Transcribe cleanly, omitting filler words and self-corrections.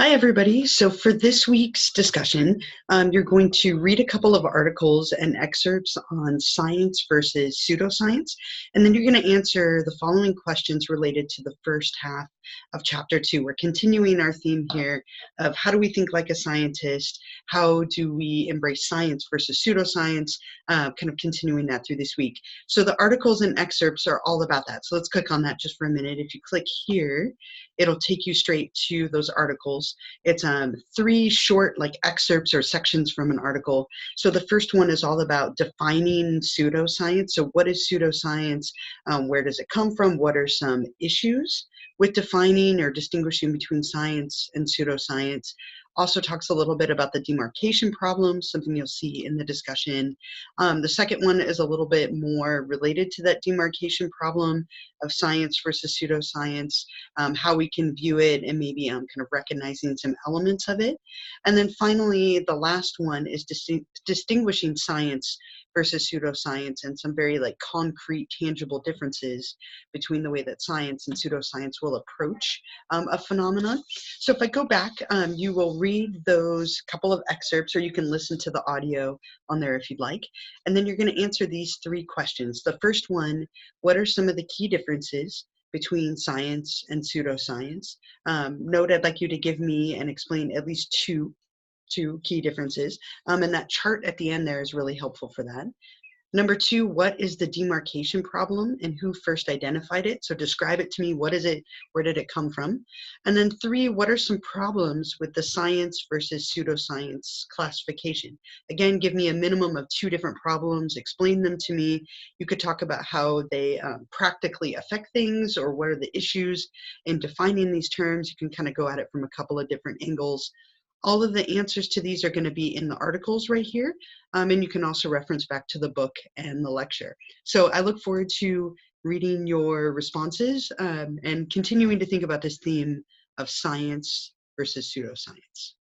Hi, everybody. So for this week's discussion, you're going to read a couple of articles and excerpts on science versus pseudoscience, and then you're going to answer the following questions related to the first half of Chapter 2. We're continuing our theme here of how do we think like a scientist, how do we embrace science versus pseudoscience, kind of continuing that through this week. So the articles and excerpts are all about that. So let's click on that just for a minute. If you click here, it'll take you straight to those articles. It's three short excerpts or sections from an article. So the first one is all about defining pseudoscience. So what is pseudoscience? Where does it come from? What are some issues with defining or distinguishing between science and pseudoscience? Also talks a little bit about the demarcation problem, something you'll see in the discussion. The second one is a little bit more related to that demarcation problem of science versus pseudoscience, how we can view it, and maybe kind of recognizing some elements of it. And then finally, the last one is distinguishing science versus pseudoscience and some very concrete, tangible differences between the way that science and pseudoscience will approach a phenomenon. So if I go back, you will read those couple of excerpts, or you can listen to the audio on there if you'd like. And then you're going to answer these three questions. The first one, what are some of the key differences between science and pseudoscience? Note, I'd like you to give me and explain at least two key differences. And that chart at the end there is really helpful for that. Number two, what is the demarcation problem and who first identified it? So describe it to me. What is it? Where did it come from? And then three, what are some problems with the science versus pseudoscience classification? Again, give me a minimum of two different problems. Explain them to me. You could talk about how they practically affect things, or what are the issues in defining these terms. You can kind of go at it from a couple of different angles. All of the answers to these are going to be in the articles right here, and you can also reference back to the book and the lecture. So I look forward to reading your responses and continuing to think about this theme of science versus pseudoscience.